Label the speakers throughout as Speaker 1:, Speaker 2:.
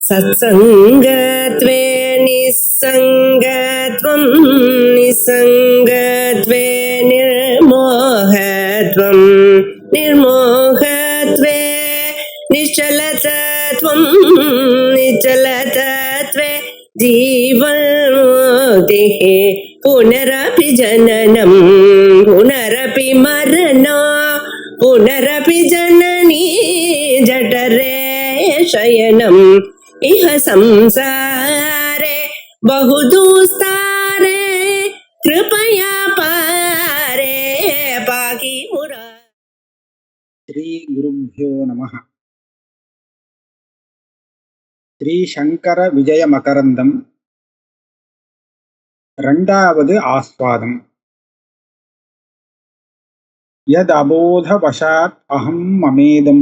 Speaker 1: सत्सङ्गत्वे निस्सङ्गत्वं निस्सङ्गत्वे निर्मोहत्वं निर्मोहत्वे निश्चलतत्वं निश्चलतत्वे जीवन्मुक्तिः पुनरपि जननं पुनरपि मरणं पुनरपि जननी जठरे शयनम् इह संसारे बहुदुस्तारे कृपया पारे पाहि मुरा.
Speaker 2: श्री गुरुभ्यो नमः. श्री शंकर विजय मकरंदम रंडावदु आस्वादम. यद अबोध वशात् अहं ममेदं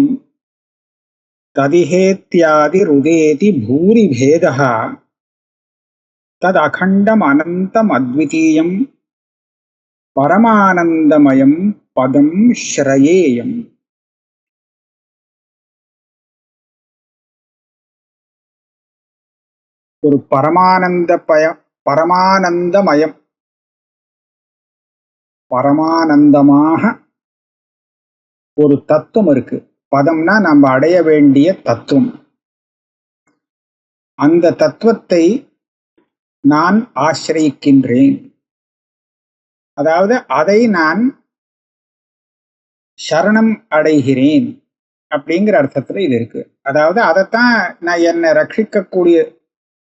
Speaker 2: तदिहेत्यादि रुदेति भूरि भेदः तद अखंडम अनंतम अद्वितीयं परमानंदमयं पदं श्रयेयम्. ஒரு பரமானந்தமயம் பரமானந்தமாக ஒரு தத்துவம் இருக்கு. பதம்னா நம்ம அடைய வேண்டிய தத்துவம். அந்த தத்துவத்தை நான் ஆசிரியிக்கின்றேன். அதாவது அதை நான் சரணம் அடைகிறேன் அப்படிங்கிற அர்த்தத்துல இது இருக்கு. அதாவது அதைத்தான் நான் என்னை ரட்சிக்கக்கூடிய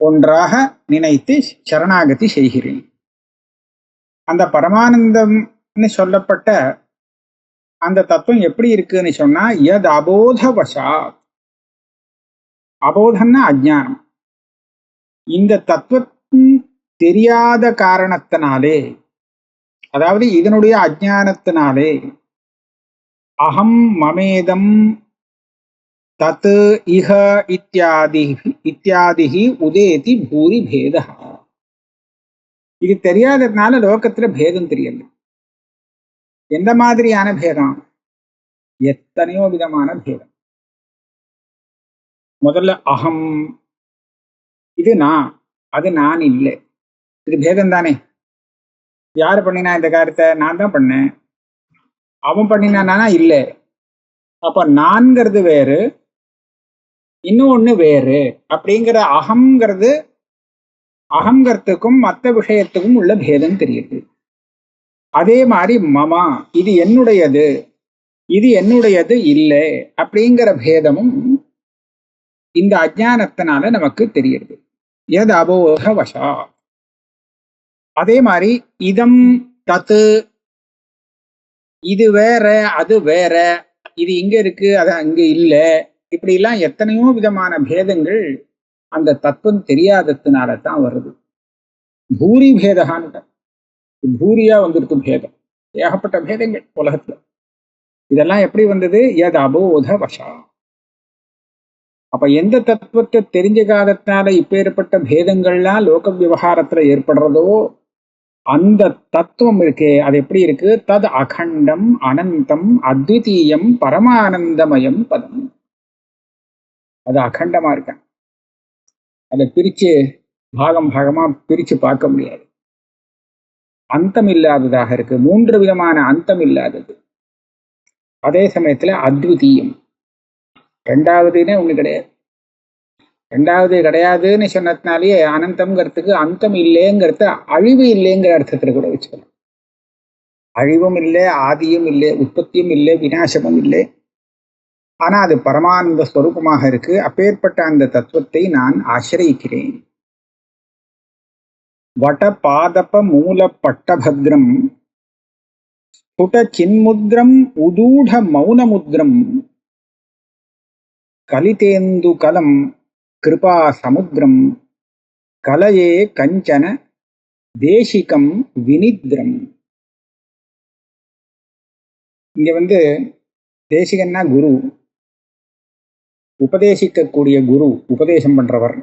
Speaker 2: ஒன்றாக நினைத்து சரணாகதி செய்கிறேன். அந்த பரமானந்தம்னு சொல்லப்பட்ட அந்த தத்துவம் எப்படி இருக்குன்னு சொன்னா, யத் அபோதவசா, அபோதம்னா அஜ்ஞானம். இந்த தத்துவம் தெரியாத காரணத்தினாலே, அதாவது இதனுடைய அஜ்ஞானத்தினாலே, அகம் மமேதம் தத் இஹ இத்தியாதிஹி உதேதி பூரி பேதா. இது தெரியாததுனால லோகத்துல பேதம் தெரியல. எந்த மாதிரியான பேதம்? எத்தனையோ விதமான பேதம். முதல்ல அகம், இது நான், அது நான் இல்லை. இது பேதம் தானே. யாரு பண்ணினா இந்த காரியத்தை? நான் தான் பண்ணேன். அவன் பண்ணினானா? இல்லை. அப்ப நான்கிறது வேறு, இன்னொன்னு வேறு அப்படிங்கிற அகங்கிறதுக்கும் மற்ற விஷயத்துக்கும் உள்ள பேதம் தெரியுது. அதே மாதிரி மமா, இது என்னுடையது, இது என்னுடையது இல்லை அப்படிங்கிற பேதமும் இந்த அஜ்ஞானத்தினால நமக்கு தெரியுது. எது அபோக வசா. அதே மாதிரி இதம் தத்து, இது வேற அது வேற, இது இங்க இருக்கு அது அங்க இல்லை, இப்படி எல்லாம் எத்தனையோ விதமான பேதங்கள் அந்த தத்துவம் தெரியாததுனால தான் வருது. பூரி பேதகான்னு பூரியா வந்துருக்கு பேதம். ஏகப்பட்ட பேதங்கள் உலகத்துல. இதெல்லாம் எப்படி வந்தது? எது அபோத வசா. அப்ப எந்த தத்துவத்தை தெரிஞ்சுக்காததுனால இப்பேற்பட்ட பேதங்கள்லாம் லோக விவகாரத்துல ஏற்படுறதோ, அந்த தத்துவம் இருக்கே அது எப்படி இருக்கு? தத் அகண்டம் அனந்தம் அத்விதீயம் பரமானந்தமயம் பதம். அது அகண்டமா இருக்க. அதை பிரிச்சு பாகமா பிரிச்சு பார்க்க முடியாது. அந்தம் இல்லாததாக இருக்கு. 3 விதமான அந்தம் இல்லாதது. அதே சமயத்துல அத்விதீயம், ரெண்டாவதுன்னே ஒண்ணு கிடையாது. ரெண்டாவது கிடையாதுன்னு சொன்னதுனாலேயே அனந்தம்ங்கிறதுக்கு அந்தம் இல்லைங்கிறத அழிவு இல்லைங்கிற அர்த்தத்துல கூட வச்சுக்கலாம். அழிவும் இல்லை, ஆதியும் இல்லை, உற்பத்தியும் இல்லை, விநாசமும் இல்லை. ஆனா அது பரமானந்த ஸ்வரூபமாக இருக்கு. அப்பேற்பட்ட அந்த தத்துவத்தை நான் ஆசிரியிக்கிறேன். வட பாதப மூல பட்டபத்ரம் ஸ்புட சின்முத்ரம் உதூட மௌனமுத்ரம் கலிதேந்து கலம் கிருபா சமுத்திரம் கலயே கஞ்சன தேசிகம் வினித்ரம். இங்க தேசிகன்னா குரு, உபதேசிக்கக்கூடிய குரு, உபதேசம் பண்றவர்.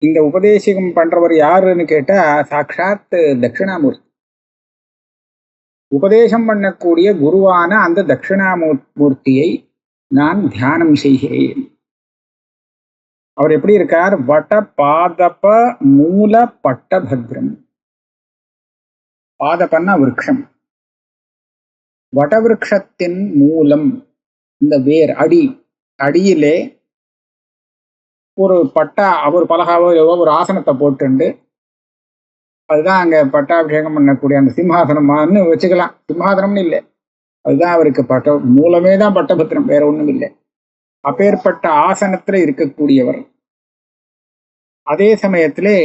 Speaker 2: இந்த உபதேசம் பண்றவர் யாருன்னு கேட்டா சாட்சாத் தட்சிணாமூர்த்தி. உபதேசம் பண்ணக்கூடிய குருவான அந்த தட்சிணாமூர்த்தியை நான் தியானம் செய்கிறேன். அவர் எப்படி இருக்கார்? வட பாதப மூல பட்டபத்ரம். பாதபன்னா விருட்சம். வடவிருட்சத்தின் மூலம், இந்த வேர் அடி, அடியிலே ஒரு பட்டா, ஒரு பலகாவோ ஒரு ஆசனத்தை போட்டுண்டு, அதுதான் அங்க பட்டாபிஷேகம் பண்ணக்கூடிய அந்த சிம்ஹாசனமான்னு வச்சுக்கலாம். சிம்ஹாசனம்னு இல்லை, அதுதான் அவருக்கு பட்ட மூலமே தான் பட்டபத்திரம், வேற ஒண்ணும் இல்லை. அப்பேற்பட்ட ஆசனத்துல இருக்கக்கூடியவர். அதே சமயத்திலே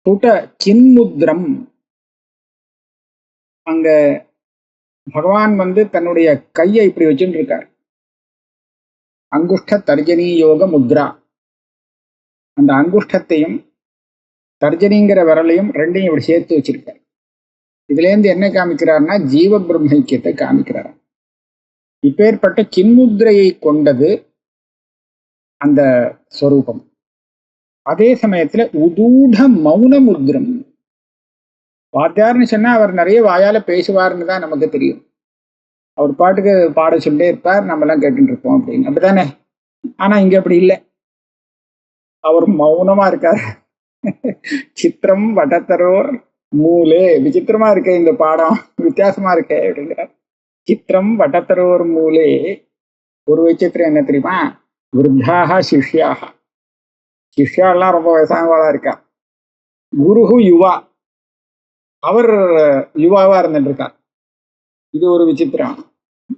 Speaker 2: துட சின்முத்ரம், அங்க பகவான் தன்னுடைய கையை இப்படி வச்சுட்டு இருக்கார். அங்குஷ்ட தர்ஜனி யோக முத்ரா. அந்த அங்குஷ்டத்தையும் தர்ஜனிங்கிற விரலையும் ரெண்டையும் இப்படி சேர்த்து வச்சிருக்கார். இதுல இருந்து என்ன காமிக்கிறார்னா ஜீவ பிரம்மைக்கியத்தை காமிக்கிறார். இப்பேற்பட்ட சின்முத்ரையை கொண்டது அந்த ஸ்வரூபம். அதே சமயத்துல உதூட மௌன முத்ரம். வாத்தியார்னு சொன்னா அவர் நிறைய வாயால பேசுவார்னு தான் நமக்கு தெரியும். அவர் பாட்டுக்கு பாட சொல்லிட்டே இருப்பார், நம்ம எல்லாம் கேட்டுட்டு இருப்போம் அப்படின்னு, அப்படித்தானே? ஆனா இங்க அப்படி இல்லை, அவர் மௌனமா இருக்கார். சித்திரம் வடத்தரோர் மூலே. விசித்திரமா இருக்க இந்த பாடம், வித்தியாசமா இருக்க அப்படிங்கிறார். சித்திரம் வடத்தரோர் மூலே. ஒரு விசித்திரம் என்ன தெரியுமா? விருத்தாக சிஷ்யாக. சிஷ்யாலாம் ரொம்ப வயசானவாளா இருக்கா. குருஹு யுவா, அவர் யுவாவா இருந்துட்டு இருக்கார். இது ஒரு விசித்திரம்.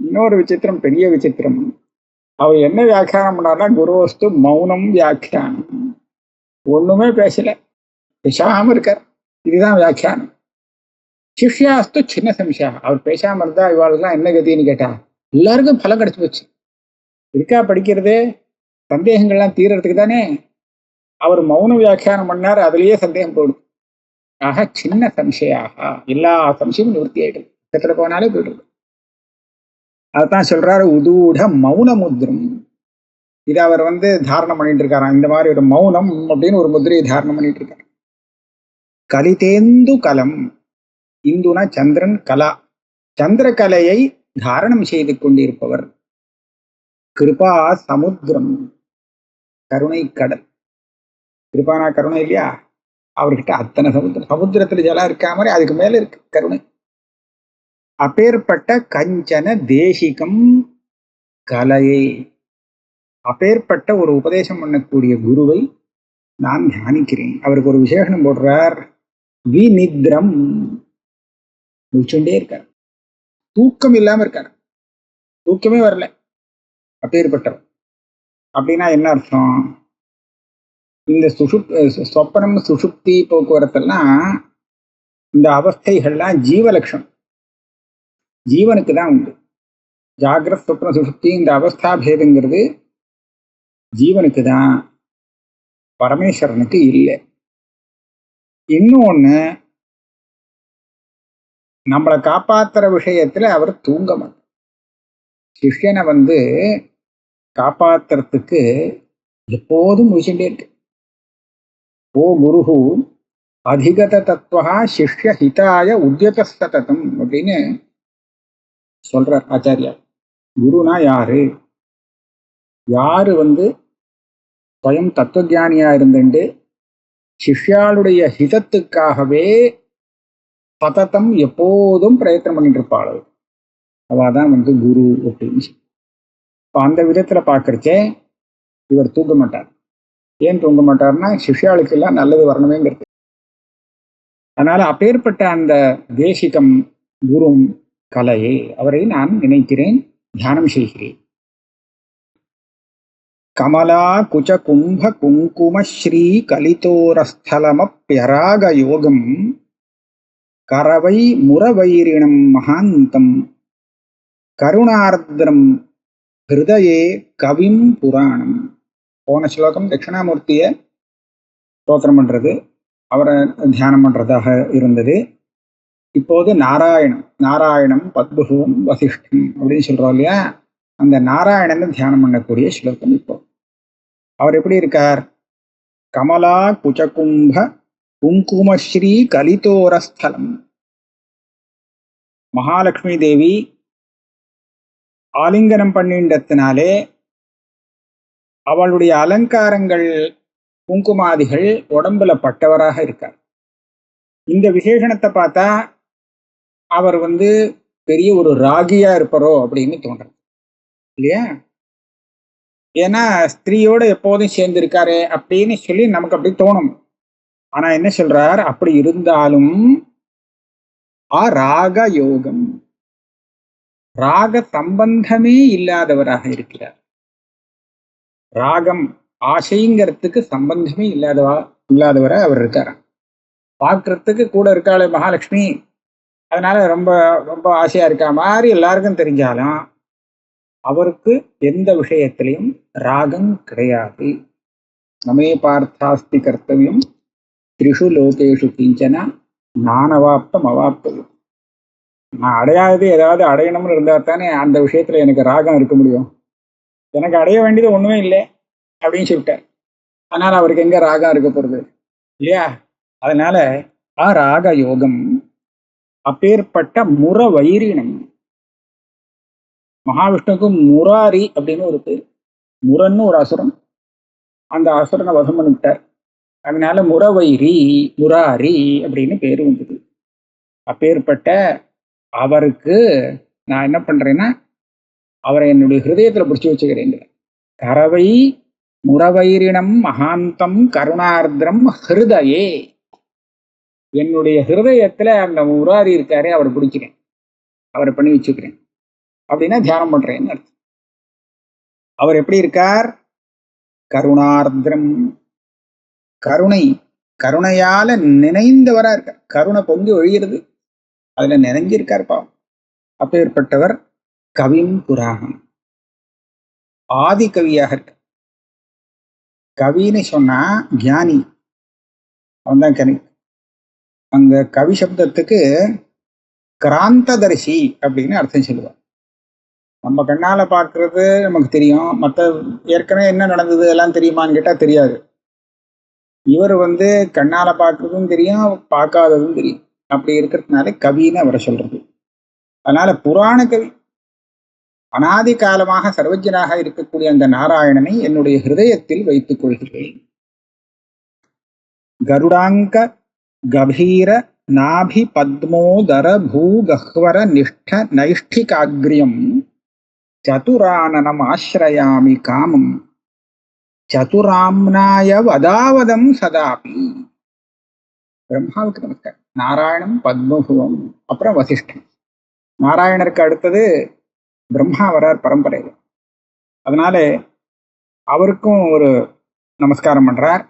Speaker 2: இன்னொரு விசித்திரம், பெரிய விசித்திரம். அவர் என்ன வியாக்கியானம் பண்ணார்னா குருவஸ்து மௌனம் வியாக்கியானம். ஒண்ணுமே பேசல, பேசாம இருக்கார். இதுதான் வியாக்கியானம். சிஷ்யாஸ்து சின்ன சம்சயா. அவர் பேசாம இருந்தா இவாளுக்கெல்லாம் என்ன கதின்னு கேட்டா எல்லாருக்கும் பலம் கிடைச்சு போச்சு. இருக்கா படிக்கிறது, சந்தேகங்கள்லாம் தீர்றதுக்கு தானே. அவர் மௌன வியாக்கியானம் பண்ணார், அதுலயே சந்தேகம் போடுது. ஆக சின்ன சம்சயாக, எல்லா சம்சயமும் நிவர்த்தி ஆயிடுது. பக்கத்துல போனாலே போயிடுது. அதுதான் சொல்றாரு உதூட மௌன முத்ரம். இதை அவர் தாரணம் பண்ணிட்டு இருக்காராம். இந்த மாதிரி ஒரு மௌனம் அப்படின்னு ஒரு முதிரையை தாரணம் பண்ணிட்டு இருக்காரு. கலிதேந்து கலம். இந்துனா சந்திரன், கலா, சந்திர கலையை தாரணம் செய்து கொண்டிருப்பவர். கிருபா சமுத்திரம், கருணை கடல். கிருபானா கருணை இல்லையா? அவர்கிட்ட அத்தனை சமுத்திரம். சமுத்திரத்துல ஜலம் இருக்கா மாதிரி அதுக்கு மேல இருக்கு கருணை. அப்பேற்பட்ட கஞ்சன தேசிகம் கலையை, அப்பேற்பட்ட ஒரு உபதேசம் பண்ணக்கூடிய குருவை நான் தியானிக்கிறேன். அவருக்கு ஒரு விசேஷனம் போடுறார், விநித்ரம். முடிச்சுட்டே இருக்கார், தூக்கம் இல்லாம இருக்கார், தூக்கமே வரல. அப்பேற்பட்டவர். அப்படின்னா என்ன அர்த்தம்? இந்த சொப்பனம் சுஷுப்தி போக்குவரத்தெல்லாம், இந்த அவஸ்தைகள்லாம் ஜீவலட்சணம், ஜீவனுக்கு தான் உண்டு. ஜாகிரத் சொப்ன சுஷுப்தி இந்த அவஸ்தா பேதங்கிறது ஜீவனுக்கு தான், பரமேஸ்வரனுக்கு இல்லை. இன்னொன்னு, நம்மளை காப்பாத்துற விஷயத்துல அவர் தூங்க மாட்டார். சிஷ்யனை காப்பாத்துறதுக்கு எப்போதும் முயற்சிட்டே இருக்கு. ஓ குருஹு அதிகத தத்துவா சிஷ்ய ஹிதாய உத்யத சததம் அப்படின்னு சொல்றார் ஆச்சாரியா. குருனா யாரு? யாரு ஸ்வயம் தத்துவஞானியா இருந்துட்டு சிஷ்யாளுடைய ஹிதத்துக்காகவே சததம் எப்போதும் பிரயத்தனம் பண்ணிட்டு இருப்பாள், அவதான் குரு அப்படின்னு. இப்போ அந்த விதத்துல பாக்குறச்சே இவர் தூங்க மாட்டார். ஏன் தூங்க மாட்டார்னா சிஷ்யாளுக்கு எல்லாம் நல்லது வரணுமேங்கிறது. அதனால அப்பேற்பட்ட அந்த தேசிகம் குரும் கலையை, அவரை நான் நினைக்கிறேன், தியானம் செய்கிறேன். கமலா குச்ச கும்ப குங்கும ஸ்ரீ கலிதோரஸ்தலமப்யராக யோகம் கரவை முரவைரிணம் மகாந்தம் கருணார்திரம் ஹிருதயே கவிம் புராணம். போன ஸ்லோகம் தட்சிணாமூர்த்திய ஸ்தோத்திரம் பண்றது, அவரை தியானம் பண்றதாக இருந்தது. இப்போது நாராயணம், நாராயணம் பத்புவம் வசிஷ்டம் அப்படின்னு சொல்றோம் இல்லையா, அந்த நாராயணனை தியானம் பண்ணக்கூடிய ஸ்லோகம். இப்போ அவர் எப்படி இருக்கார்? கமலா குச்சகும்ப குங்குமஸ்ரீ கலிதோரஸ்தலம். மகாலட்சுமி தேவி ஆலிங்கனம் பண்ணின்றதுனாலே அவளுடைய அலங்காரங்கள் குங்குமாதிகள் உடம்புல பட்டவராக இருக்கார். இந்த விசேஷணத்தை பார்த்தா அவர் பெரிய ஒரு ராகியா இருப்பாரோ அப்படின்னு தோன்றது இல்லையா? ஏன்னா ஸ்திரீயோட எப்போதும் சேர்ந்து இருக்காரு அப்படின்னு சொல்லி நமக்கு அப்படி தோணும். ஆனா என்ன சொல்றார், அப்படி இருந்தாலும் ராக யோகம், ராக சம்பந்தமே இல்லாதவராக இருக்கிறார். ராகம் ஆசைங்கிறதுக்கு சம்பந்தமே இல்லாதவரா அவர் இருக்கார். பார்க்கறதுக்கு கூட இருக்காளே மகாலட்சுமி, அதனால ரொம்ப ரொம்ப ஆசையா இருக்கா மாதிரி எல்லாருக்கும் தெரிஞ்சாலும் அவருக்கு எந்த விஷயத்திலையும் ராகம் கிடையாது. நமே பார்த்தாஸ்தி கர்த்தவியம் திரிஷு லோகேஷு கிஞ்சனா நானவாப்தம் அவாப்தவியம். நான் அடையாதது ஏதாவது அடையணும்னு இருந்தா தானே அந்த விஷயத்துல எனக்கு ராகம் இருக்க முடியும். எனக்கு அடைய வேண்டியது ஒண்ணுமே இல்லை அப்படின்னு சொல்லிட்டார். அதனால அவருக்கு எங்க ராகம் இருக்க போறது இல்லையா? அதனால ராக யோகம். அப்பேற்பட்ட முர வைரினம், மகாவிஷ்ணுக்கு முராரி அப்படின்னு ஒரு பேர். முரன்னு ஒரு அசுரன், அந்த அசுரனை வதம் பண்ணிவிட்டார். அதனால முரவைரி முராரி அப்படின்னு பேரு வந்தது. அப்பேற்பட்ட அவருக்கு நான் என்ன பண்றேன்னா அவரை என்னுடைய ஹிருதயத்துல பிடிச்சி வச்சுக்கிறேன். கரவை முரவைரினம் மகாந்தம் கருணார்திரம் ஹிருதயே. என்னுடைய ஹிருதயத்துல அந்த முராரி இருக்காரு, அவரை பிடிக்கிறேன், அவரை பண்ணி வச்சுக்கிறேன் அப்படின்னா தியானம் பண்றேன்னு அர்த்தம். அவர் எப்படி இருக்கார்? கருணார்திரம், கருணையால நினைந்தவரா இருக்கார். கருணை பொங்கி ஒழிகிறது, அதுல நினைஞ்சிருக்கார் பாவம். அப்பேற்பட்டவர் கவிம் புராணம், ஆதி கவியாக இருக்க. கவின்னு சொன்னா ஞானி, அவன்தான் கவி. அந்த கவி சப்தத்துக்கு கிராந்ததரிசி அப்படின்னு அர்த்தம் சொல்லுவார். நம்ம கண்ணால பார்க்கறது நமக்கு தெரியும், மற்ற ஏற்கனவே என்ன நடந்தது எல்லாம் தெரியுமான்னு கேட்டா தெரியாது. இவர் கண்ணால பார்க்கறதும் தெரியும், பார்க்காததும் தெரியும். அப்படி இருக்கிறதுனால கவின்னு அவரை சொல்றது. அதனால புராண கவி, அனாதி காலமாக சர்வஜனாக இருக்கக்கூடிய அந்த நாராயணனை என்னுடைய ஹிருதயத்தில் வைத்துக் கொள்கிறேன். கருடாங்க கபீர நாபி பத்மோதர பூகஹ்வர நிஷ்ட நைஷ்டிகாக்ரியம் சதுரானனம் ஆஸ்ரயாமி காமம் சதுராம்னாய வதாவதம் சதாபி. பிரம்மாவுக்கு நமஸ்காரம். நாராயணம் பத்மபுவம், அப்புறம் வசிஷ்டன். நாராயணருக்கு அடுத்தது பிரம்மா வரார் பரம்பரையில். அதனால அவருக்கும் ஒரு நமஸ்காரம் பண்றார்.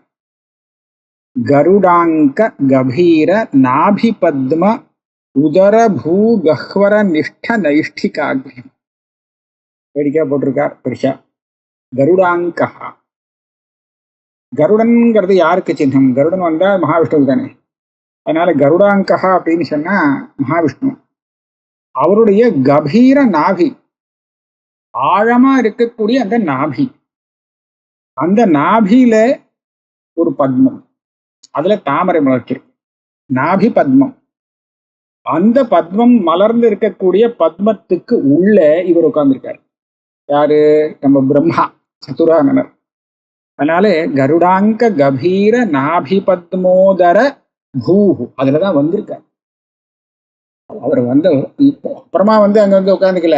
Speaker 2: கருடாங்க கபீர நாபி பத்ம உதர பூகஹ்வர நிஷ்ட நைஷ்டிகாக்ரியம். வேடிக்கையா போட்டிருக்கார் பெருசா. கருடாங்கா, கருடன்கிறது யாருக்கு சின்னம்? கருடன் வந்தா மகாவிஷ்ணுக்கு தானே. அதனால கருடாங்கா அப்படின்னு சொன்னா மகாவிஷ்ணு. அவருடைய கபீர நாபி, ஆழமா இருக்கக்கூடிய அந்த நாபி, அந்த நாபியில ஒரு பத்மம், அதுல தாமரை மலர்ச்சிருக்கு, நாபி பத்மம். அந்த பத்மம் மலர்ந்து இருக்கக்கூடிய பத்மத்துக்கு உள்ள இவர் உட்கார்ந்துருக்காரு. யாரு? நம்ம பிரம்மா சதுரானனர். அதனால கருடாங்க கபீர நாபி பத்மோதர பூஹு அதுலதான் வந்திருக்கார். அவர் இப்போ அப்புறமா அங்க உட்காந்துக்கல,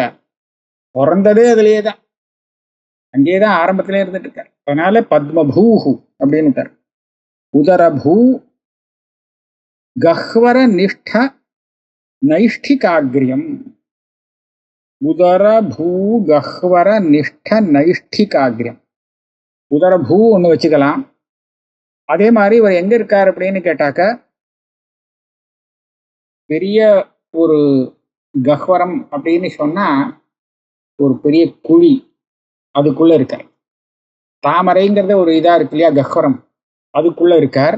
Speaker 2: பிறந்ததே அதுலயே தான், அங்கேயேதான் ஆரம்பத்திலே இருந்துட்டு இருக்கார். அதனால பத்மபூஹு அப்படின்னு உதரபூ கஹ்வர நிஷ்ட நைஷ்டிகாக்ரியம். உதரபூ கஹ்வர நிஷ்ட நைஷ்டிகாக்ரியம். உதரபூ ஒண்ணு வச்சுக்கலாம். அதே மாதிரி இவர் எங்க இருக்கார் அப்படின்னு கேட்டாக்க, பெரிய ஒரு கஹ்வரம் அப்படின்னு சொன்னா ஒரு பெரிய குழி, அதுக்குள்ள இருக்கார். தாமரைங்கிறத ஒரு இதா இருக்கு இல்லையா, கஹ்வரம், அதுக்குள்ள இருக்கார்.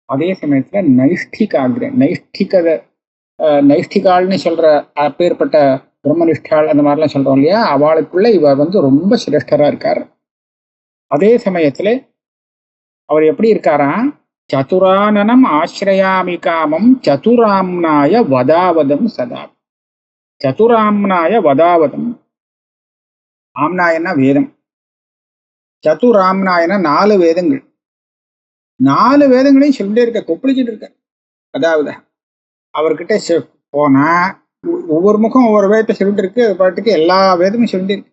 Speaker 2: அதே சமயத்துல நைஷ்டிகாக்ரியம், நைஷ்டிகால்னு சொல்ற அப்பேற்பட்ட பிரம்மனிஷ்டாள் அந்த மாதிரிலாம் சொல்றோம் இல்லையா, அவளுக்குள்ள இவர் ரொம்ப சிரேஷ்டரா இருக்கார். அதே சமயத்துல அவர் எப்படி இருக்காரா? சதுரானனம் ஆஸ்ரயாமி காமம் சதுராம்னாய வதாவதம் சதா. சதுராம்னாய வதாவதம், ஆம்னாயன்னா வேதம், சதுராம்னாயன 4 வேதங்கள், 4 வேதங்களையும் சொல்லிட்டே இருக்க, கொப்பளிச்சுட்டு இருக்க. அதாவது அவர்கிட்ட போனா ஒவ்வொரு முகம் ஒவ்வொரு வேதத்தை சொல்லிட்டு இருக்கு, அது பாட்டுக்கு எல்லா வேதமும் சொல்லிட்டு இருக்கு.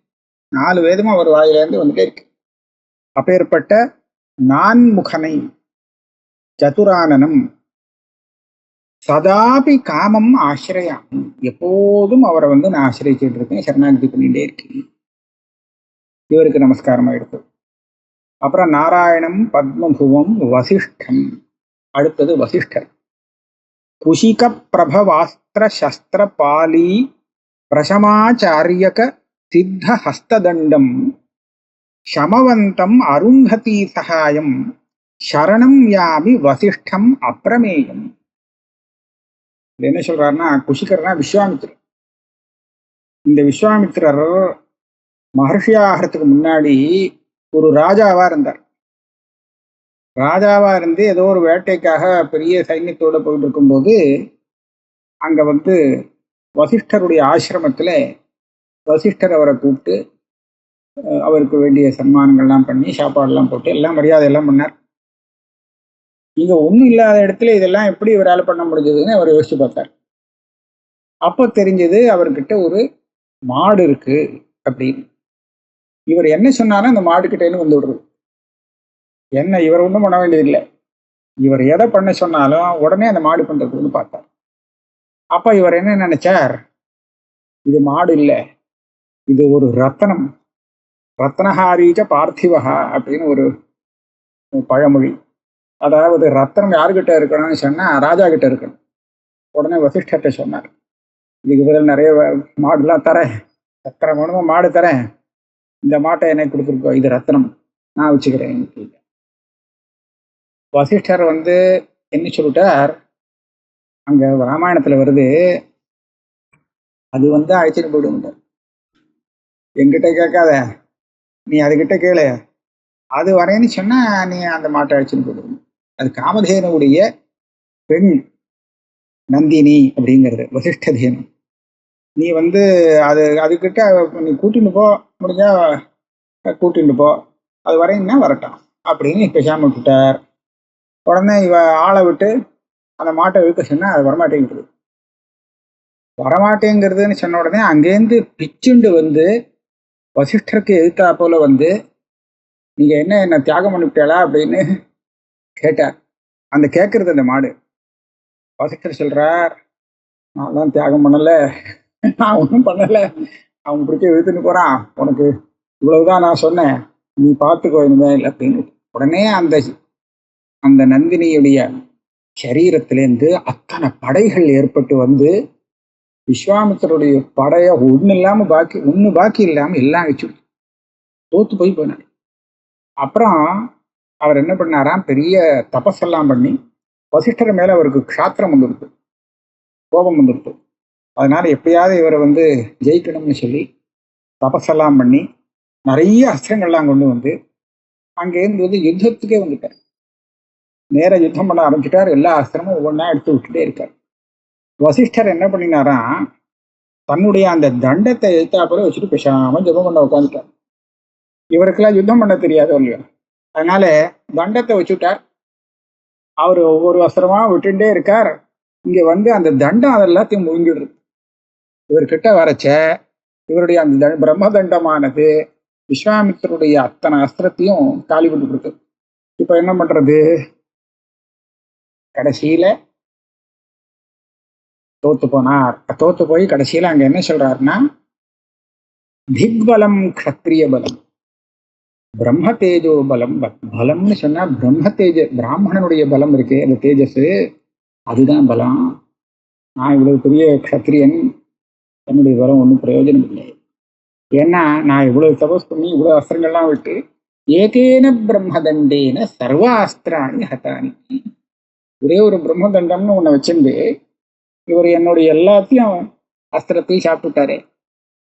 Speaker 2: 4 வேதமும் அவர் வாயிலிருந்து வந்துட்டே இருக்கு. அப்பேற்பட்ட நான்முகனை சதுரானனம் சதாபி காமம் ஆசிரியாம், எப்போதும் அவரை நான் ஆசிரியச்சுட்டு இருக்கேன், சரணாகதி பண்ணிட்டே இருக்கேன். இவருக்கு நமஸ்காரம் ஆயிடுத்து. அப்புறம் நாராயணம் பத்மபுவம் வசிஷ்டம், அடுத்தது வசிஷ்டர். குஷிக பிரபவாஸ்திர சஸ்திர பாலி பிரசமாச்சாரியக சித்த ஹஸ்ததண்டம் சமவந்தம் அருந்ததி சகாயம் சரணம் யாமி வசிஷ்டம் அப்பிரமேயம். என்ன சொல்றாருன்னா, குஷிகர்னா விஸ்வாமித்திரர். இந்த விஸ்வாமித்திரர் மகர்ஷியாகிறதுக்கு முன்னாடி ஒரு ராஜாவா இருந்தார். ராஜாவா இருந்து ஏதோ ஒரு வேட்டைக்காக பெரிய சைன்யத்தோட போயிட்டு இருக்கும்போது அங்க வசிஷ்டருடைய ஆசிரமத்துல வசிஷ்டர் அவரை கூப்பிட்டு அவருக்கு வேண்டிய சன்மானங்கள்லாம் பண்ணி சாப்பாடுலாம் போட்டு எல்லாம் மரியாதையெல்லாம் பண்ணார். இங்க ஒன்றும் இல்லாத இடத்துல இதெல்லாம் எப்படி இவரால் பண்ண முடிஞ்சதுன்னு அவர் யோசிச்சு பார்த்தார். அப்போ தெரிஞ்சது அவர்கிட்ட ஒரு மாடு இருக்கு அப்படின்னு. இவர் என்ன சொன்னாலும் அந்த மாடுகிட்டேன்னு விடுறது. என்ன இவர் ஒன்றும் பண்ண வேண்டியதில்லை, இவர் எதை பண்ண சொன்னாலும் உடனே அந்த மாடு பண்றதுன்னு பார்த்தார். அப்ப இவர் என்ன நினைச்சார், இது மாடு இல்லை, இது ஒரு ரத்தனம், ரத்னஹாரீச்ச பார்த்திவஹா அப்படின்னு ஒரு பழமொழி. அதாவது ரத்தனம் யாருக்கிட்ட இருக்கணும்னு சொன்னா ராஜா கிட்ட இருக்கணும். உடனே வசிஷ்டர்கிட்ட சொன்னார், இதுக்கு பதில் நிறைய மாடுலாம் தரேன், சக்கரை மூலமா மாடு தரேன், இந்த மாட்டை எனக்கு கொடுத்துருக்கோம், இது ரத்னம், நான் வச்சுக்கிறேன். வசிஷ்டர் என்ன சொல்லிட்டார், அங்க ராமாயணத்துல வருது, அது அழைச்சிட்டு போயிடுங்க, என்கிட்ட கேட்காத, நீ அதுகிட்ட கேளு, அது வரேன்னு சொன்னா நீ அந்த மாட்டை அழைச்சிட்டு போயிடுங்க. அது காமதேனுடைய பெண் நந்தினி அப்படிங்கிறது வசிஷ்டதேனு. நீ அதுகிட்ட நீ கூட்டிட்டு போ, முடிஞ்சா கூட்டிட்டு போ, அது வரைன்னா வரட்டும் அப்படின்னு பேசாம விட்டுட்டார். உடனே இவ ஆளை விட்டு அந்த மாட்டை இழுக்க சொன்னா அது வரமாட்டேங்கிறது. வரமாட்டேங்கிறதுன்னு சொன்ன உடனே அங்கேருந்து பிச்சுண்டு வசிஷ்டருக்கு எதிர்த்தா போல நீங்க என்ன தியாகம் பண்ணிவிட்டாளா அப்படின்னு கேட்டார். அந்த கேட்கறது அந்த மாடு. வசிஷ்டர் சொல்றார், நான் தான் தியாகம் பண்ணல, நான் ஒன்றும் பண்ணல, அவன் பிடிக்க இழுத்துன்னு போறான், உனக்கு இவ்வளவுதான் நான் சொன்னேன், நீ பார்த்துக்கோ இனிமேல் அப்படின்னு. உடனே அந்த நந்தினியுடைய சரீரத்திலேருந்து அத்தனை படைகள் ஏற்பட்டு விஸ்வாமித்தருடைய படைய ஒண்ணு பாக்கி இல்லாம எல்லாம் வச்சு தோத்து போனார். அப்புறம் அவர் என்ன பண்ணாராம், பெரிய தபஸெல்லாம் பண்ணி வசிஷ்டர் மேல அவருக்கு க்ஷாத்திரம் வந்துடுது, கோபம் வந்துடுது. அதனால எப்படியாவது இவரை ஜெயிக்கணும்னு சொல்லி தபஸெல்லாம் பண்ணி நிறைய அஸ்திரங்கள்லாம் கொண்டு அங்கேருந்து யுத்தத்துக்கே வந்துட்டார். நேர யுத்தம் பண்ண ஆரம்பிச்சுட்டார். எல்லா அஸ்திரமும் ஒவ்வொன்றா எடுத்து விட்டுட்டே இருக்கார். வசிஷ்டர் என்ன பண்ணினாராம், தன்னுடைய அந்த தண்டத்தை எழுத்தாப்புல வச்சுட்டு பேசாம ஜபம் பண்ண உட்காந்துட்டார். இவருக்கெல்லாம் யுத்தம் பண்ண தெரியாதோ இல்லையோ, அதனால தண்டத்தை வச்சுட்டார். அவர் ஒவ்வொரு அஸ்திரமா விட்டுட்டே இருக்கார். இங்க அந்த தண்டம் அதெல்லாத்தையும் முழுங்கிடுது. இவர்கிட்ட வரைச்ச இவருடைய அந்த பிரம்ம தண்டமானது விஸ்வாமித்தருடைய அத்தனை அஸ்திரத்தையும் காலி பண்ணி கொடுத்தது. இப்ப என்ன பண்றது, கடைசியில தோத்து போனார். தோத்து போய் கடைசியில அங்க என்ன சொல்றாருன்னா, திக்பலம் க்ஷத்ரிய பலம் பிரம்ம தேஜோ பலம். பலம்னு சொன்னா பிரம்ம பிராமணனுடைய பலம் இருக்கு, அந்த தேஜஸ், அதுதான் பலம். நான் இவ்வளவு பெரிய க்ஷத்ரியன், என்னுடைய பலம் ஒன்றும் பிரயோஜனம் இல்லை. ஏன்னா நான் இவ்வளவு தபஸ் பண்ணி இவ்வளவு அஸ்திரங்கள்லாம் விட்டு ஏகேன பிரம்மதண்டேன சர்வ அஸ்திராணி ஹதானி, ஒரே ஒரு பிரம்மதண்டம்னு ஒண்ணு வச்சிருந்து இவர் என்னுடைய எல்லாத்தையும் அஸ்திரத்தையும் சாப்பிட்டுட்டாரு.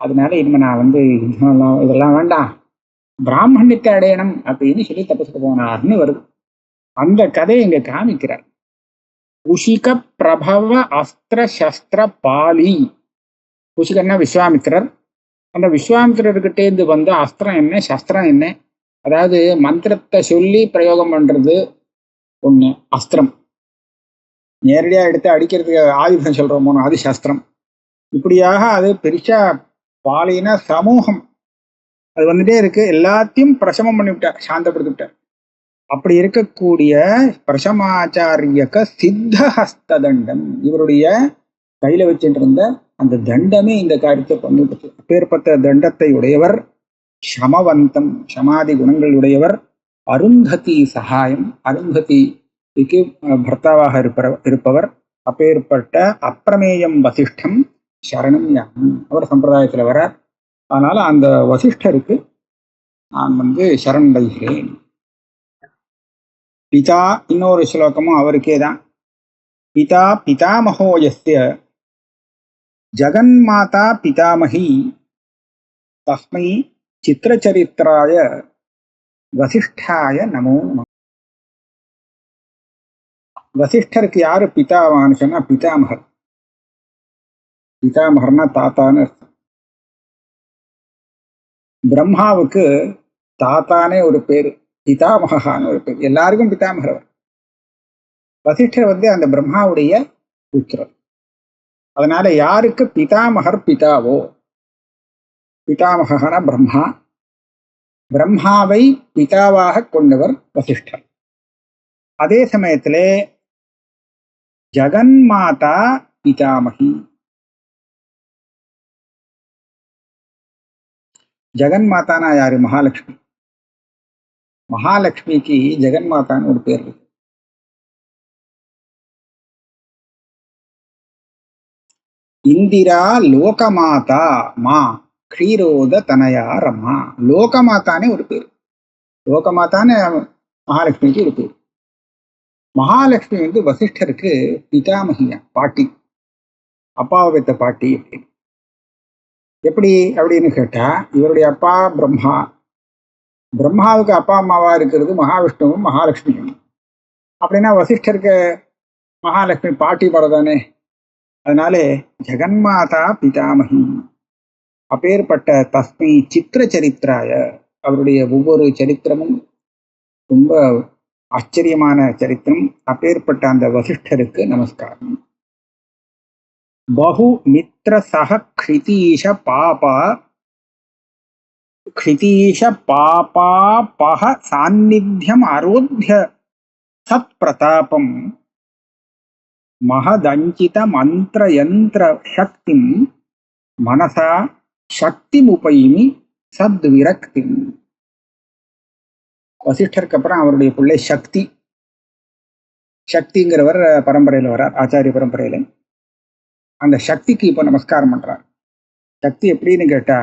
Speaker 2: அதனால இனிமே நான் இதெல்லாம் வேண்டாம், பிராமணியத்தை அடையணும் அப்படின்னு சொல்லி தபசுக்கு போனார்னு வருது. அந்த கதையை இங்க காமிக்கிறார். குஷிக பிரபவ அஸ்திர சஸ்திர பாலி. குஷிகன்னா விஸ்வாமித்திரர். அந்த விஸ்வாமித்திரர்கிட்டேருந்து அஸ்திரம் என்ன சஸ்திரம் என்ன அதாவது மந்திரத்தை சொல்லி பிரயோகம் பண்றது ஒண்ணு அஸ்திரம், நேரடியா எடுத்து அடிக்கிறதுக்கு ஆயுதம் சொல்றோமோ அது சாஸ்திரம். இப்படியாக அது பெருசா பாலின சமூகம் அது வந்துட்டே இருக்கு. எல்லாத்தையும் பிரசமம் பண்ணிவிட்டார், சாந்தப்படுத்தி விட்டார். அப்படி இருக்கக்கூடிய பிரசமாச்சாரியக சித்த ஹஸ்த தண்டம், இவருடைய கையில வச்சுட்டு இருந்த அந்த தண்டமே இந்த காரியத்தை பண்ணிவிட்டு, அப்பேற்பட்ட தண்டத்தை உடையவர், சமவந்தம் சமாதி குணங்கள் உடையவர், அருந்ததி சகாயம், அருந்ததிக்கு பர்த்தாவாக இருப்பவர், அப்பேற்பட்ட அப்பிரமேயம் வசிஷ்டம் சரணம் யாமி, அவர் சம்பிரதாயத்துல வரார். அதனால அந்த வசிஷ்டருக்கு நான் சரணடைகிறேன். பிதா, இன்னொரு ஸ்லோகமும் அவருக்கே தான். பிதா பிதாமகோயஸ்ய ஜகன்மாதா பிதாமகி தஸ்மை சித்திரச்சரித்திராய வசிஷ்டாய நமோ நம. வசிஷ்டருக்கு யாரு பிதாவான்னு சொன்னா பிதாமகர். பிதாமகர்னா தாத்தான்னு அர்த்தம். பிரம்மாவுக்கு தாத்தானே ஒரு பேரு, பிதாமகான்னு ஒரு பேர். எல்லாருக்கும் பிதாமகர். வசிஷ்டர் அந்த பிரம்மாவுடைய புத்திரர். அதனால யாருக்கு பிதாமகர் பிதாவோ, பிதாமகன பிரம்மா, பிரம்மாவை பிதாவாக கொண்டவர் வசிஷ்டர். அதே சமயத்திலே ஜகன்மாதா பிதாமகி, ஜெகன்மாதானா யாரு? மகாலட்சுமி. மகாலட்சுமிக்கு ஜெகன்மாதான்னு ஒரு பேர் இருக்கு. இந்திரா லோகமாதா மா க்ஷீரோத தனயா ரமா. லோகமாதானே ஒரு பேர். லோகமாதான்னு மகாலட்சுமிக்கு ஒரு பேர். மகாலட்சுமி வசிஷ்டருக்கு பிதாமகியா, பாட்டி, அப்பாவை பெற்ற பாட்டி. எப்படி அப்படின்னு கேட்டா, இவருடைய அப்பா பிரம்மா, பிரம்மாவுக்கு அப்பா அம்மாவா இருக்கிறது மகாவிஷ்ணுவும் மகாலட்சுமியும். அப்படின்னா வசிஷ்டருக்கு மகாலட்சுமி பாட்டி பரதானே. அதனாலே ஜெகன்மாதா பிதாமகி, அப்பேற்பட்ட தஸ்மை சித்திர சரித்திராய, அவருடைய ஒவ்வொரு சரித்திரமும் ரொம்ப ஆச்சரியமான சரித்திரம். அப்பேற்பட்ட அந்த வசிஷ்டருக்கு நமஸ்காரம். பகு மித்ர சக க்ஷிதீஷ பாபா, க்ஷிதீஷ பாபாபஹ சாநித்யம் ஆரோத்ய சத் பிரதாபம் மகதஞ்சித மந்திர யந்திர சக்திம் மனசா சக்திமுபைமி சத் விரக்தி. வசிஷ்டருக்கு அப்புறம் அவருடைய பிள்ளை சக்தி. சக்திங்கிறவர் பரம்பரையில் வரார், ஆச்சாரிய பரம்பரையில. அந்த சக்திக்கு இப்ப நமஸ்காரம் பண்றார். சக்தி எப்படின்னு கேட்டா,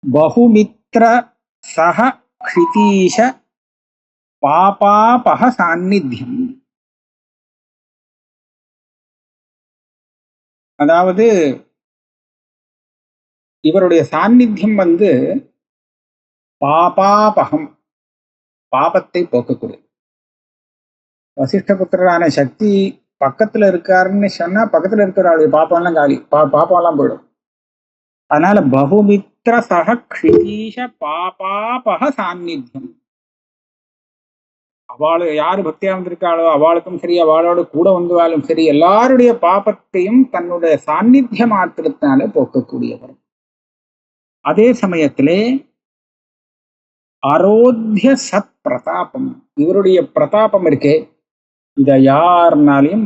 Speaker 2: பகுமித்ர சக க்ஷிதீஷ பாபாபஹ சாநித்யம். அதாவது இவருடைய சாநித்தியம் பாபாபகம், பாபத்தை போக்கக்கூடிய. வசிஷ்ட புத்திரரான சக்தி பக்கத்துல இருக்காருன்னு சொன்னா பக்கத்துல இருக்கிற பாப்பம்லாம் காலி, பாப்பம்லாம் போயிடும். அதனால பகுமித்ர சக க்ஷிதீஷ பாபாபஹ சாநித்யம். அவளு யாரு பக்தியா வந்திருக்காளோ அவளுக்கும் சரி, அவளோட கூட வந்தாலும் சரி, எல்லாருடைய பாபத்தையும் தன்னுடைய சாநித்திய மாத்திரத்தினால போக்கக்கூடியவர். அதே சமயத்திலே ஆரோத்திய சத் பிரதாபம், இவருடைய பிரதாபம் இருக்கே, இதை யாருனாலையும்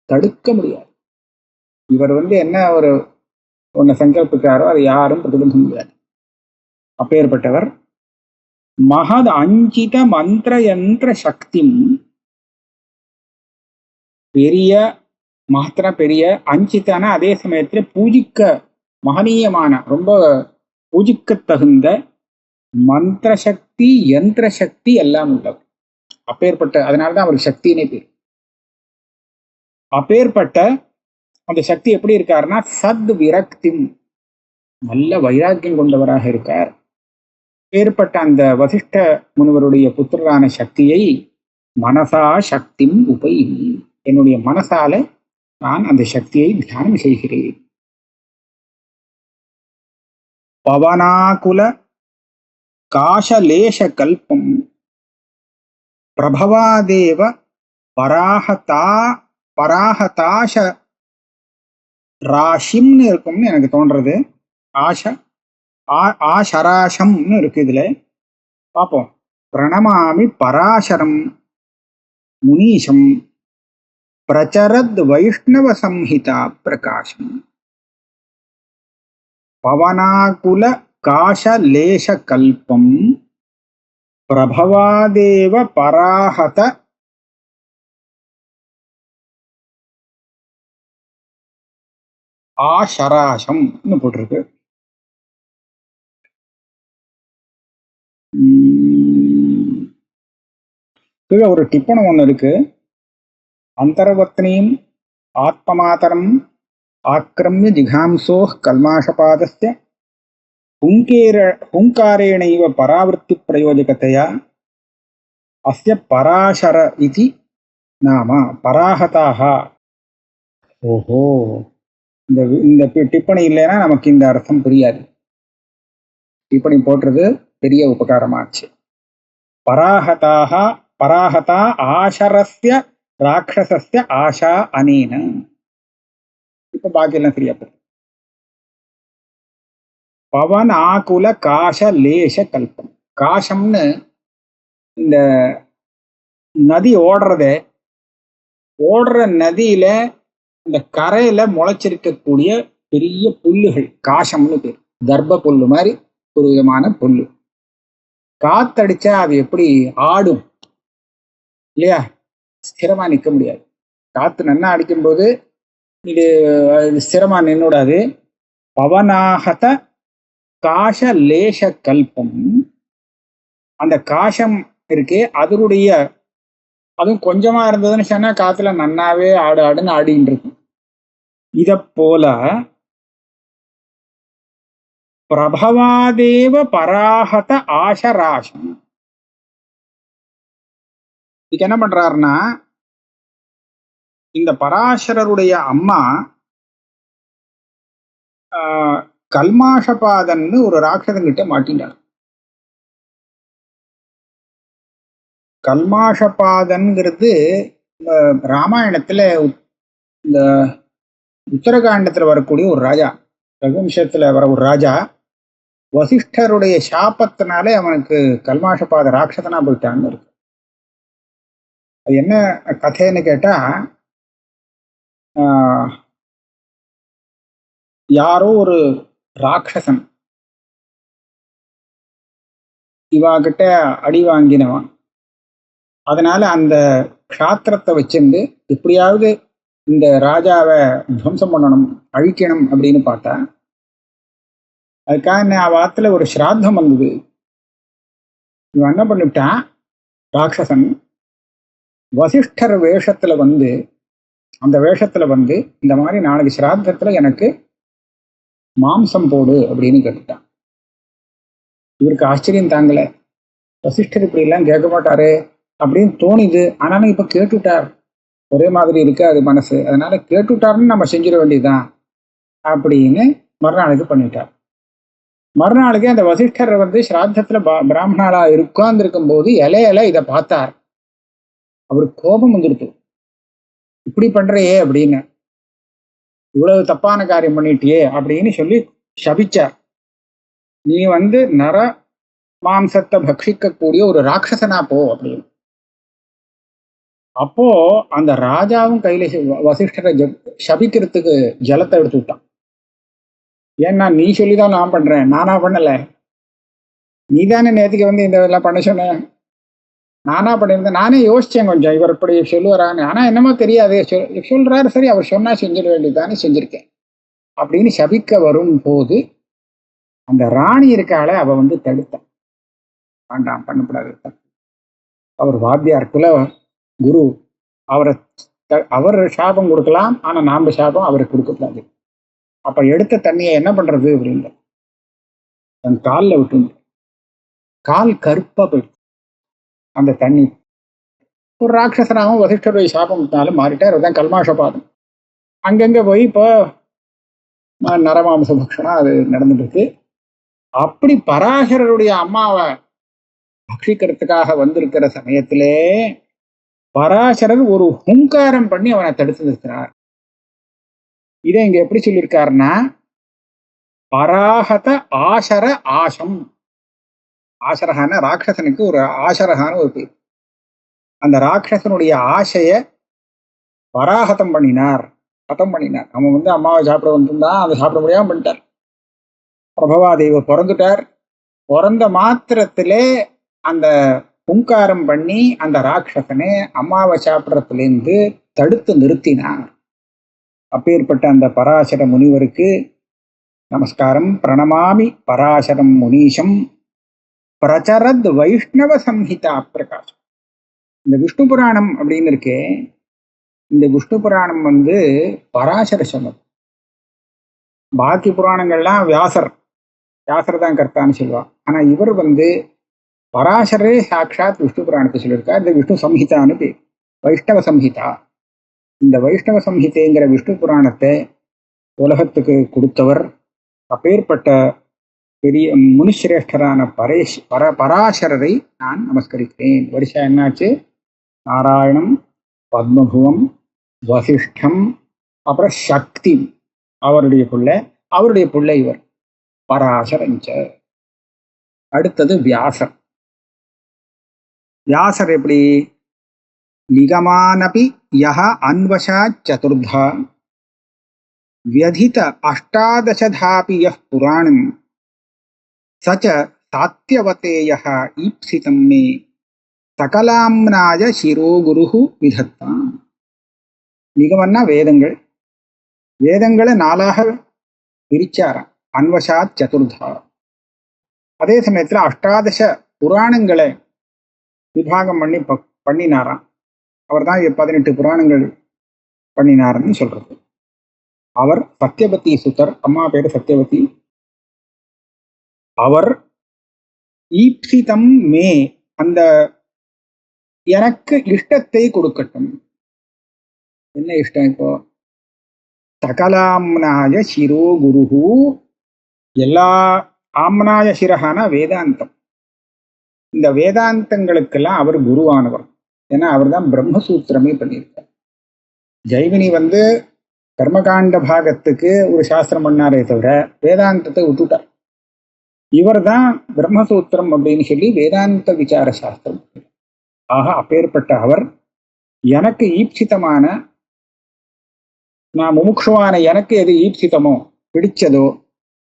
Speaker 2: தடுக்க முடியாது. இவர் என்ன ஒன்னு சங்கல்பித்தாரோ அதை யாரும் பிரதிபலிக்க முடியாது. அப்பேற்பட்டவர். மகத் அஞ்சித மந்திர யந்திர சக்தி, பெரிய மகத்திர, பெரிய அஞ்சித்தான அதே சமயத்துல பூஜிக்க மகனீயமான, ரொம்ப பூஜிக்க தகுந்த மந்திர சக்தி யந்திர சக்தி எல்லாம் உள்ளவர். அப்பேற்பட்ட, அதனாலதான் அவருக்கு சக்தினே பேர். அப்பேற்பட்ட அந்த சக்தி எப்படி இருக்காருன்னா சத் விரக்தி, நல்ல வைராக்கியம் கொண்டவராக இருக்கார். ஏற்பட்ட அந்த வசிஷ்ட முனிவருடைய புத்திரரான சக்தியை மனசா சக்தி உபை, என்னுடைய மனசால நான் அந்த சக்தியை தியானம் செய்கிறேன். பவனாகுல காஷலேஷ கல்பம் பிரபவாதேவ பராஹதா பராஹதாஷ ராஷிம்னு இருக்கும்னு எனக்கு தோன்றது. ஆஷராஷம்னு இருக்கு இதுல. பார்ப்போம். பிரணமாமி பராசரம் முனீஷம் பிரச்சரத் வைஷ்ணவ சம்ஹிதா பிரகாசம். பவனாகுல காஷலேஷ கல்பம் பிரபவாதேவ பராஹத ஆஷராஷம்னு போட்டிருக்கு. கீழே ஒரு டிப்பணம் ஒண்ணு இருக்கு. அந்தர்வத்னீம் ஆத்மமாதரம் ஆக்ரமிய ஜிகாம்சோ கல்மாஷபாதஸ்ய ஹுங்காரேணைவ பராவர்த்தி பிரயோஜகத்தையா அஸ்ய பராசர இதி நாம பராஹதாக. ஓஹோ, இந்த டிப்பணி இல்லைன்னா நமக்கு இந்த அர்த்தம் புரியாது. டிப்பணி போட்டுறது பெரிய உபகாரமாச்சு. பராஹதாக பராஹதா ஆசரஸ்ய ராட்சசஸ்ய ஆஷா அனேன. இப்ப பாக்கி எல்லாம் சரியா போகுது. பவன் ஆகுல காஷ லேஷ கல்பம். காஷம்னு இந்த நதி ஓடுற நதியில இந்த கரையில முளைச்சிருக்கக்கூடிய பெரிய புல்லுகள் காஷம்னு பேர். கர்ப்ப புல்லு மாதிரி ஒரு விதமான புல்லு. காத்தடிச்சா அது எப்படி ஆடும் இல்லையா? ஸ்திரமா நிற்க முடியாது. காத்து நன்னா அடிக்கும்போது இது ஸ்திரமா நின்னுடாது. பவனாகத காஷ லேஷ கல்பம். அந்த காஷம் இருக்கே அதனுடைய அதுவும் கொஞ்சமா இருந்ததுன்னு சொன்னா காத்துல நன்னாவே ஆடுன்னு ஆடின்னு இருக்கும். இத போல பிரபவாதேவ பராஹத ஆஷராஷம். இதுக்கு என்ன பண்றாருன்னா, இந்த பராசரருடைய அம்மா கல்மாஷபாதன்னு ஒரு ராட்சதங்கிட்ட மாட்டினார். கல்மாஷபாதன்கிறது ராமாயணத்துல இந்த உத்தரகாண்டத்துல வரக்கூடிய ஒரு ராஜா, ரகுவம்சத்துல வர ஒரு ராஜா. வசிஷ்டருடைய சாபத்தினாலே அவனுக்கு கல்மாஷபாத ராட்சதனா போயிட்டான்னு இருக்கு. அது என்ன கதைன்னு கேட்டா, யாரோ ஒரு ராட்சசன் இவா கிட்ட அடி வாங்கினவன். அதனால அந்த க்ஷாத்திரத்தை வச்சிருந்து எப்படியாவது இந்த ராஜாவை துவம்சம் பண்ணணும், அழிக்கணும் அப்படின்னு பார்த்தா, அதுக்காக வாத்துல ஒரு ஸ்ராத்தம் வந்தது. இவன் என்ன பண்ணிவிட்டான், ராட்சசன் வசிஷ்டர் வேஷத்துல வந்து அந்த வேஷத்துல வந்து இந்த மாதிரி நாளைக்கு ஸ்ராத்தத்துல எனக்கு மாம்சம் போடு அப்படின்னு கேட்டுட்டான். இவருக்கு ஆச்சரியம் தாங்கல. வசிஷ்டர் இப்படி எல்லாம் கேட்க மாட்டாரு அப்படின்னு தோணிது. ஆனாலும் இப்ப கேட்டுட்டார், ஒரே மாதிரி இருக்கு அது மனசு, அதனால கேட்டுட்டாருன்னு நம்ம செஞ்சிட வேண்டியதுதான் அப்படின்னு மறுநாளுக்கு பண்ணிட்டார். மறுநாளுக்கு அந்த வசிஷ்டர் வந்து ஸ்ராத்தத்துல பிராமணாலா உட்கார்ந்து இருக்கும் போது இலையில இதை பார்த்தார். அவருக்கு கோபம் வந்துடுது. இப்படி பண்றையே அப்படின்னு, இவ்வளவு தப்பான காரியம் பண்ணிட்டியே அப்படின்னு சொல்லி சபிச்சார். நீ வந்து நர மாம்சத்தை பக்ஷிக்கக்கூடிய ஒரு ராட்சசனா போ அப்படின்னு. அப்போ அந்த ராஜாவும் கையில வசிஷ்டரை சபிக்கிறதுக்கு ஜலத்தை எடுத்து விட்டான். ஏன்னா நீ சொல்லிதான் நான் பண்றேன், நானா பண்ணல, நீ தானே நேற்றுக்கு வந்து இந்த இதெல்லாம் பண்ண சொன்ன, நானா பண்ணியிருந்தேன். நானே யோசிச்சேன் கொஞ்சம், இவர் இப்படி சொல்லுவாரான்னு. ஆனா என்னமோ தெரியாது, சொல்றாரு, சரி அவர் சொன்னா செஞ்சிட வேண்டியதானே, செஞ்சிருக்கேன் அப்படின்னு சபிக்க வரும் போது அந்த ராணி இருக்காளே அவ வந்து தடுத்தான். வேண்டாம், பண்ணக்கூடாது. அவர் வாத்தியார் குல குரு, அவர் சாபம் கொடுக்கலாம், ஆனா நாம சாபம் அவருக்கு கொடுக்கக்கூடாது. அப்ப எடுத்த தண்ணியை என்ன பண்றது அப்படின்னு தன் காலில் விட்டு, கால் கருப்பா போயிடுச்சு அந்த தண்ணி. ஒரு ராட்சசனாகவும் வசிஷ்டருடைய சாபத்தினால மாறிட்டார். அதுதான் கல்மாஷபாதம். அங்கங்க போய் இப்போ நரமாம்ச பக்ஷனா அது நடந்துட்டு இருக்கு. அப்படி பராசரருடைய அம்மாவை பட்சிக்கிறதுக்காக வந்திருக்கிற சமயத்திலே பராசரர் ஒரு ஹுங்காரம் பண்ணி அவனை தடுத்து நிறுத்தினார். இதை இங்க எப்படி சொல்லியிருக்காருன்னா, பராகத ஆசர ஆசம். ஆசரகான ராட்சசனுக்கு ஒரு ஆசரகான ஒரு பேர். அந்த ராட்சசனுடைய ஆசைய பராகதம் பண்ணினார், கதம் பண்ணினார். அவன் அம்மாவை சாப்பிட வந்திருந்தான், அதை சாப்பிட முடியாம பண்ணிட்டார். பிரபவாதேவர் பிறந்துட்டார். பிறந்த மாத்திரத்திலே அந்த ஹுங்காரம் பண்ணி அந்த ராட்சசனை அம்மாவை சாப்பிடறதுலேருந்து தடுத்து நிறுத்தினார். அப்பேற்பட்ட அந்த பராசர முனிவருக்கு நமஸ்காரம். பிரணமாமி பராசரம் முனீஷம் பிரச்சரத் வைஷ்ணவ சம்ஹிதா பிரகாசம். இந்த விஷ்ணு புராணம் அப்படின்னு இருக்கே, இந்த விஷ்ணு புராணம் பராசர சொன்னது. பாக்கி புராணங்கள்லாம் வியாசர் தான் கர்த்தான்னு சொல்லுவா. ஆனா இவர் பராசரே சாட்சாத் விஷ்ணு புராணத்தை சொல்லியிருக்கார். இந்த விஷ்ணு சம்ஹிதான்னு பேர், வைஷ்ணவ சம்ஹிதா. இந்த வைஷ்ணவ சம்ஹிதைங்கிற விஷ்ணு புராணத்தை உலகத்துக்கு கொடுத்தவர். அப்பேற்பட்ட பெரிய முனிசிரேஷ்டரான பராசரரை நான் நமஸ்கரிக்கிறேன். வருஷா என்னாச்சு? நாராயணம், பத்மபுவம், வசிஷ்டம், அப்புறம் சக்தி அவருடைய பிள்ளை இவர் பராசரஞ்ச. அடுத்தது வியாசர். வியாசர் எப்படி? நிகமானபி யஹ அன்வசாத் சதுர்தா வியதித அஷ்டாதசதாபி யஹ் புராணம் சச்ச சாத்யவதேயஹ ஈப்சிதம் மே சகலாம்னாய சிரோகுருஹு விதத்தான். நிகமன்னா வேதங்கள். வேதங்களை 4ஆக பிரிச்சாராம். அன்வசாத் சதுர்தா. அதே சமயத்துல அஷ்டாதச புராணங்களை விபாகம் பண்ணினாராம். அவர் தான் 18 புராணங்கள் பண்ணினார்னு சொல்றது. அவர் சத்யவதி சுத்தர். அம்மா பேரு சத்யவதி. அவர் ஈப்சிதம் மே, அந்த எனக்கு இஷ்டத்தை கொடுக்கட்டும். என்ன இஷ்டம்? இப்போ சகலாம்னாய சிரோ குருஹு, எல்லா ஆம்னாய சிரகான வேதாந்தம். இந்த வேதாந்தங்களுக்கெல்லாம் அவர் குருவானவர். ஏன்னா அவர் தான் பிரம்மசூத்திரமே பண்ணியிருக்கார். ஜைமினி கர்மகாண்ட பாகத்துக்கு ஒரு சாஸ்திரம் பண்ணாரே தவிர வேதாந்தத்தை விட்டுட்டார். இவர் தான் பிரம்மசூத்திரம் அப்படின்னு சொல்லி வேதாந்த விசார சாஸ்திரம். ஆக அப்பேற்பட்ட அவர் எனக்கு ஈப்சிதமான, நான் முமுட்சுவான எனக்கு எது ஈப்சிதமோ பிடிச்சதோ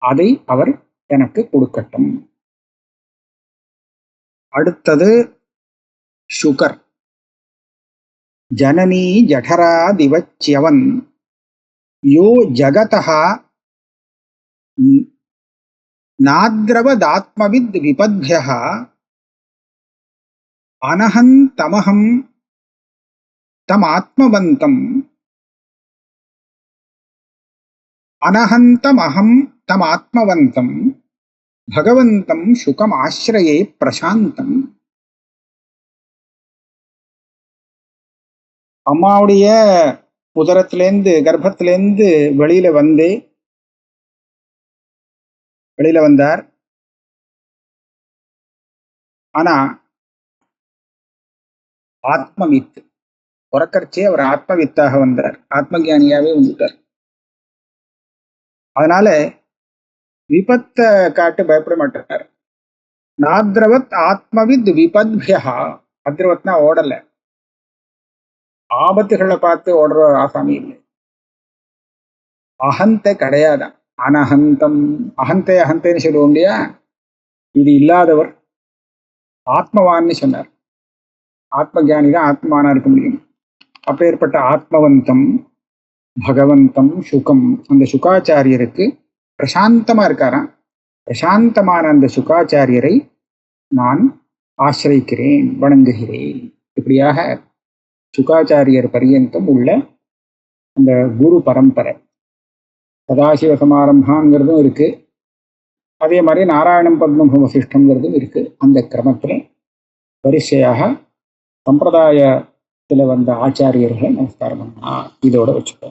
Speaker 2: அதை அவர் எனக்கு கொடுக்கட்டும். அடுத்தது சுகர். ஜனனி ஜடரா திவச்சியவன் யோ ஜகதா நாத்ரவதாத்மவித் விபத்யஹ அனஹந்தமஹம் தமாத்மவந்தம் அனஹந்தமஹம் தமாத்மவந்தம் பகவந்தம் சுகம் ஆசிரயே பிரசாந்தம். அம்மாவுடைய உதரத்திலேருந்து கர்ப்பத்திலேருந்து வெளியில வந்தார். ஆனா ஆத்மவித் பிறக்கறச்சே அவர் ஆத்மவித்தாக வந்தார். ஆத்மஜானியாவே வந்துட்டார். அதனால விபத்தை காட்டு பயப்பட மாட்டார். நாத்ரவத் ஆத்மவித் விபத்யா. அத்ரவத்னா ஓடல, ஆபத்துகளை பார்த்து ஓடுற ஆசாமி இல்லை. அகந்தை கிடையாதான். அனஹந்தம். அகந்தைன்னு சொல்லுவோம் இல்லையா, இது இல்லாதவர் ஆத்மவான்னு சொன்னார். ஆத்மஜானி தான் ஆத்மானா இருக்க முடியும். அப்பேற்பட்ட ஆத்மவந்தம் பகவந்தம் சுகம். அந்த சுகாச்சாரியருக்கு பிரசாந்தமா இருக்காராம். பிரசாந்தமான அந்த சுகாச்சாரியரை நான் ஆசிரிக்கிறேன், வணங்குகிறேன். இப்படியாக சுகாச்சாரியர் பரியந்தம் உள்ள அந்த குரு பரம்பரை. சதாசிவ சமாரம்பாங்கிறதும் இருக்கு. அதே மாதிரி நாராயணம் பத்மபுவ வசிஷ்டங்கிறதும் இருக்கு. அந்த கிரமத்துல வரிசையாக சம்பிரதாயத்துல வந்த ஆச்சாரியர்களை நமஸ்காரம் பண்ணா. இதோட வச்சுக்கோ.